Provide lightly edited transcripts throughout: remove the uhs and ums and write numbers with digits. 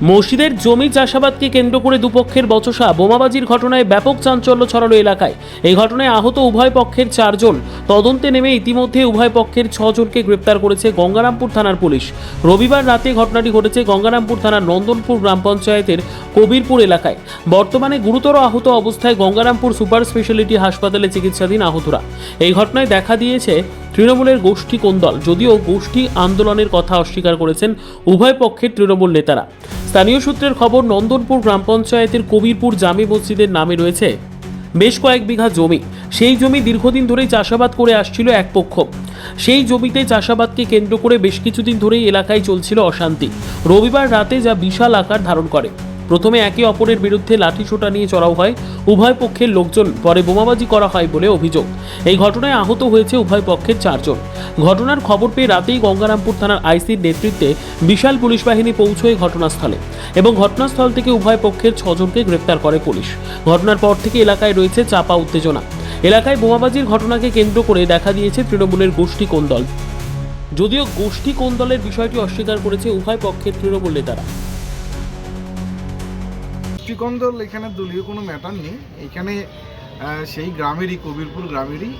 মসজিদের জমি চাষাবাদকে কেন্দ্র করে দুপক্ষের বচসা, বোমাবাজির ঘটনায় ব্যাপক চাঞ্চল্য ছড়ালো এলাকায়। এই ঘটনায় আহত উভয় পক্ষের 4 জন। তদন্তে নেমে ইতিমধ্যে উভয় পক্ষের 6 জনকে গ্রেপ্তার করেছে গঙ্গারামপুর থানার পুলিশ। রবিবার রাতে ঘটনাটি ঘটেছে গঙ্গারামপুর থানার নন্দনপুর গ্রাম পঞ্চায়েতের কবিরপুর এলাকায়। বর্তমানে গুরুতর আহত অবস্থায় গঙ্গারামপুর সুপার স্পেশালিটি হাসপাতালে চিকিৎসাধীন আহতরা। এই ঘটনায় দেখা দিয়েছে তৃণমূলের গোষ্ঠী কোন্দল, যদিও গোষ্ঠী আন্দোলনের কথা অস্বীকার করেছেন উভয় পক্ষের তৃণমূল নেতারা। স্থানীয় সূত্রের খবর, নন্দনপুর গ্রাম পঞ্চায়েতের কবিরপুর জামে মসজিদের নামে রয়েছে বেশ কয়েক বিঘা জমি। সেই জমি দীর্ঘদিন ধরেই চাষাবাদ করে আসছিল এক পক্ষ। সেই জমিতে চাষাবাদকে কেন্দ্র করে বেশ কিছুদিন ধরেই এলাকায় চলছিল অশান্তি। রবিবার রাতে যা বিশাল আকার ধারণ করে। প্রথমে একে অপরের বিরুদ্ধে লাঠিসোঁটা নিয়ে চড়াও হয় উভয় পক্ষের লোকজন, পরে বোমাবাজি করা হয় বলে অভিযোগ। এই ঘটনায় আহত হয়েছে উভয় পক্ষের 4 জন। ঘটনার খবর পেয়ে রাতেই গঙ্গারামপুর থানার আইসির নেতৃত্বে বিশাল পুলিশ বাহিনী পৌঁছয় ঘটনাস্থলে এবং ঘটনাস্থল থেকে উভয় পক্ষের 6 জনকে গ্রেপ্তার করে পুলিশ। ঘটনার পর থেকে এলাকায় রয়েছে চাপা উত্তেজনা। এলাকায় বোমাবাজির ঘটনাকে কেন্দ্র করে দেখা দিয়েছে তৃণমূলের গোষ্ঠী কোন্দল, যদিও গোষ্ঠী কোন্দলের বিষয়টি অস্বীকার করেছে উভয় পক্ষের তৃণমূল নেতারা। গোষ্ঠীকন্দল এখানে দলীয় কোনো ম্যাটার নেই। এখানে সেই গ্রামেরই, কবিরপুর গ্রামেরই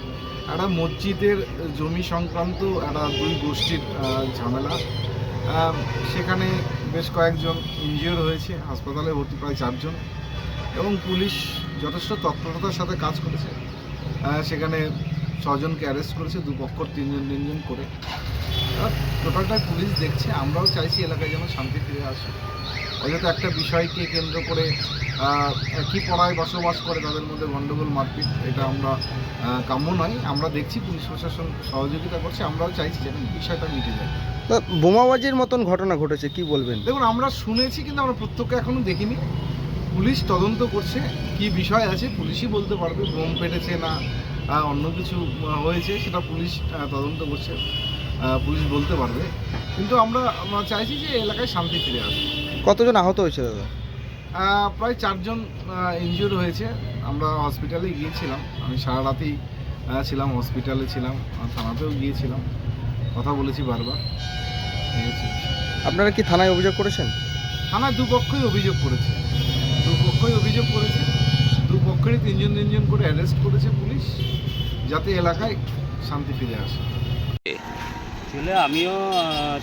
একটা মসজিদের জমি সংক্রান্ত একটা দুই গোষ্ঠীর ঝামেলা। সেখানে বেশ কয়েকজন ইনজিওর হয়েছে, হাসপাতালে ভর্তি প্রায় 4 জন, এবং পুলিশ যথেষ্ট তৎপরতার সাথে কাজ করেছে। সেখানে 6 জনকে অ্যারেস্ট করেছে, দুপক্ষ 3 জন করে। টোটালটাই পুলিশ দেখছে। আমরাও চাইছি এলাকায় যেন শান্তি ফিরে আসে। অযথা একটা বিষয়কে কেন্দ্র করে একই পাড়ায় বসবাস করে তাদের মধ্যে গণ্ডগোল, মারপিট, এটা আমরা কাম্য নয়। আমরা দেখছি পুলিশ প্রশাসন সহযোগিতা করছে, আমরাও চাইছি যেন বিষয়টা মিটে যায়। বোমাবাজির মতন ঘটনা ঘটেছে, কি বলবেন? দেখুন, আমরা শুনেছি কিন্তু আমরা প্রত্যক্ষ এখনও দেখিনি। পুলিশ তদন্ত করছে, কি বিষয় আছে পুলিশই বলতে পারবে। বোম পেটেছে না অন্য কিছু হয়েছে সেটা পুলিশ তদন্ত করছে, পুলিশ বলতে পারবে। কিন্তু আমরা চাইছি যে এলাকায় শান্তি ফিরে আসবে। কতজন আহত হয়েছে দাদা? প্রায় 4 জন ইনজিওর হয়েছে। আমরা হসপিটালে গিয়েছিলাম, আমি সারা রাতেই ছিলাম, হসপিটালে ছিলাম, থানাতেও গিয়েছিলাম, কথা বলেছি বারবার। ঠিক আছে, আপনারা কি থানায় অভিযোগ করেছেন? থানায় দুপক্ষই অভিযোগ করেছে, দুপক্ষেরই 3 জন করে অ্যারেস্ট করেছে পুলিশ, যাতে এলাকায় শান্তি ফিরে আসে। ছেলে আমিও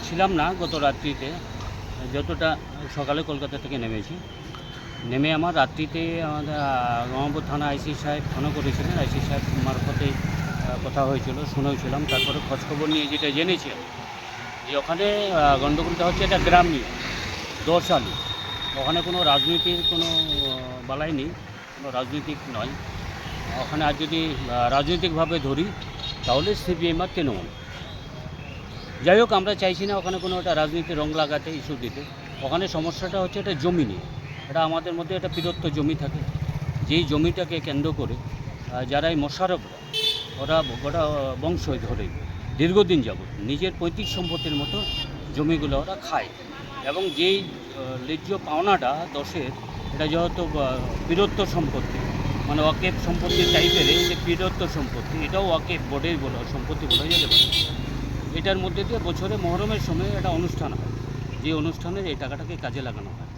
ছিলাম না গত রাত্রিতে, যতটা সকালে কলকাতা থেকে নেমে আমার রাত্রিতে আমাদের গঙ্গারামপুর থানা আইসি সাহেব ফোনও করেছিলেন। আইসি সাহেব মারফতে কথা হয়েছিল, শুনেওছিলাম। তারপরে খোঁজখবর নিয়ে যেটা জেনেছি যে ওখানে গণ্ডগোলটা হচ্ছে একটা গ্রাম নিয়ে, দোরশালি। ওখানে কোনো রাজনীতির কোনো বালাই নেই, কোনো রাজনৈতিক নয় ওখানে। আর যদি রাজনৈতিকভাবে ধরি তাহলে সিপিএম আর তৃণমূল। যাই হোক, আমরা চাইছি না ওখানে কোনো একটা রাজনীতির রং লাগাতে, ইস্যু দিতে। ওখানে সমস্যাটা হচ্ছে এটা জমি নিয়ে। এটা আমাদের মধ্যে একটা পিরত্ব জমি থাকে, যেই জমিটাকে কেন্দ্র করে যারা এই মোশারফরা, ওরা গোটা বংশ ধরে দীর্ঘদিন যাবত নিজের পৈতৃক সম্পত্তির মতো জমিগুলো ওরা খায়। এবং যেই ন্যায্য পাওনাটা 10-এর, এটা যেহেতু পিরত্ব সম্পত্তি, মানে ওয়াকেফ সম্পত্তি টাইপের, এই যে পিরত্ব সম্পত্তি, এটাও ওয়াকেফ বোর্ডের বলা সম্পত্তি বলা যেতে পারে। এটার মধ্যে দিয়ে বছরে মহরমের সময় একটা অনুষ্ঠান হয়, যে অনুষ্ঠানের এই টাকাটাকে কাজে লাগানো হয়।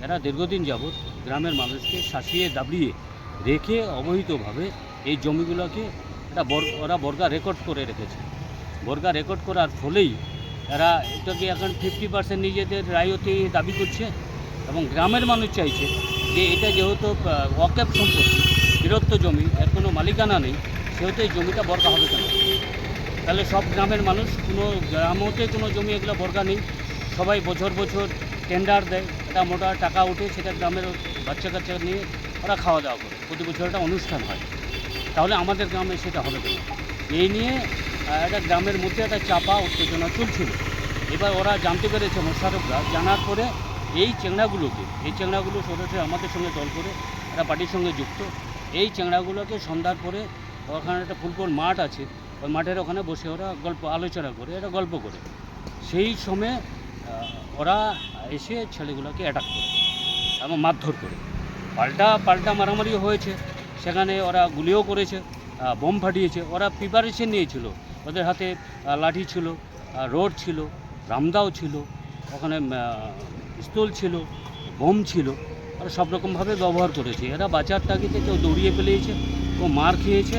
এরা দীর্ঘদিন যাবৎ গ্রামের মানুষকে শাসিয়ে দাবিয়ে রেখে অবহিতভাবে এই জমিগুলোকে ওরা বর্গা রেকর্ড করে রেখেছে। বর্গা রেকর্ড করার ফলেই এরা এটাকে এখন 50% নিজেদের রায়তি দাবি করছে। এবং গ্রামের মানুষ চাইছে যে এটা যেহেতু ওয়াকেফ সম্পত্তি, বৃহত্ত জমি, এর কোনো মালিকানা নেই, সেহেতু এই জমিটা বর্গা হবে কেন? তাহলে সব গ্রামের মানুষ, কোনো গ্রামতে কোনো জমি এগুলো বর্গা নেই, সবাই বছর বছর টেন্ডার দেয়, একটা মোটা টাকা ওঠে, সেটা গ্রামের বাচ্চা কাচ্চা নিয়ে ওরা খাওয়া দাওয়া করে, প্রতি বছর একটা অনুষ্ঠান হয়। তাহলে আমাদের গ্রামে সেটা হবে কেন? এই নিয়ে একটা গ্রামের মধ্যে একটা চাপা উত্তেজনা চলছিল। এবার ওরা জানতে পেরেছে, মোশারফরা জানার পরে এই চেংড়াগুলো সরাসরি আমাদের সঙ্গে দল করে, একটা পার্টির সঙ্গে যুক্ত। এই চেংড়াগুলোকে সন্ধ্যার পরে ওখানে একটা ফুটবল মাঠ আছে, ওই মাঠের ওখানে বসে ওরা আলোচনা করে, এটা গল্প করে। সেই সময় ওরা এসে ছেলেগুলোকে অ্যাটাক করে এবং মারধর করে। পাল্টা মারামারি হয়েছে, সেখানে ওরা গুলিও করেছে, বোম ফাটিয়েছে। ওরা প্রিপারেশন নিয়েছিল, ওদের হাতে লাঠি ছিল, রড ছিল, রামদাও ছিল, ওখানে পিস্তল ছিল, বোম ছিল, আর সব রকমভাবে ব্যবহার করেছে। এরা বাঁচার তাগিদে কেউ দৌড়িয়ে পেলিয়েছে, কেউ মার খেয়েছে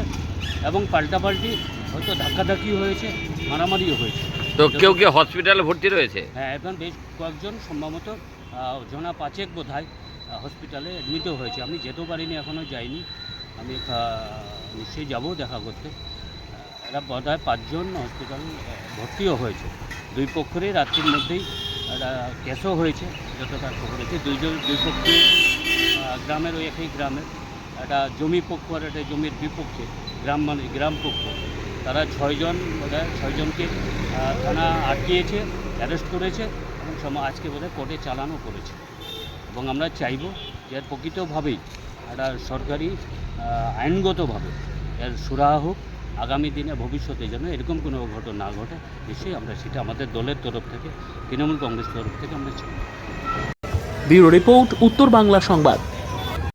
এবং পাল্টাপাল্টি হয়তো ধাক্কাধাক্কি হয়েছে, মারামারিও হয়েছে। তো কেউ কি হসপিটালে ভর্তি রয়েছে? হ্যাঁ, এখন বেশ কয়েকজন সম্ভবত জনা 5 বোধ হয় হসপিটালে অ্যাডমিটও হয়েছে। আমি যেতেও পারিনি, এখনও যাইনি। আমি নিশ্চয়ই যাব দেখা করতে। এরা বোধ হয় 5 জন হসপিটাল ভর্তিও হয়েছে। দুই পক্ষেরই রাত্রির মধ্যেই একটা কেসও হয়েছে, যতটা খবর হয়েছে। দুই পক্ষে গ্রামের ওই একই গ্রামের একটা জমি পক্ষ আর একটা জমির বিপক্ষে গ্রাম পক্ষ। তারা 6 জন বোধহয় 6 জনকে থানা আটকিয়েছে, অ্যারেস্ট করেছে এবং আজকে বোধহয় কোর্টে চালানও করেছে। এবং আমরা চাইব যে এর প্রকৃতভাবেই একটা সরকারি আইনগতভাবে এর সুরাহা হোক। আগামী দিনে ভবিষ্যতে যেন এরকম কোনো ঘটনা না ঘটে, নিশ্চয়ই আমরা সেটা আমাদের দলের তরফ থেকে, তৃণমূল কংগ্রেস তরফ থেকে আমরা চাই। ব্যুরো রিপোর্ট, উত্তর বাংলা সংবাদ।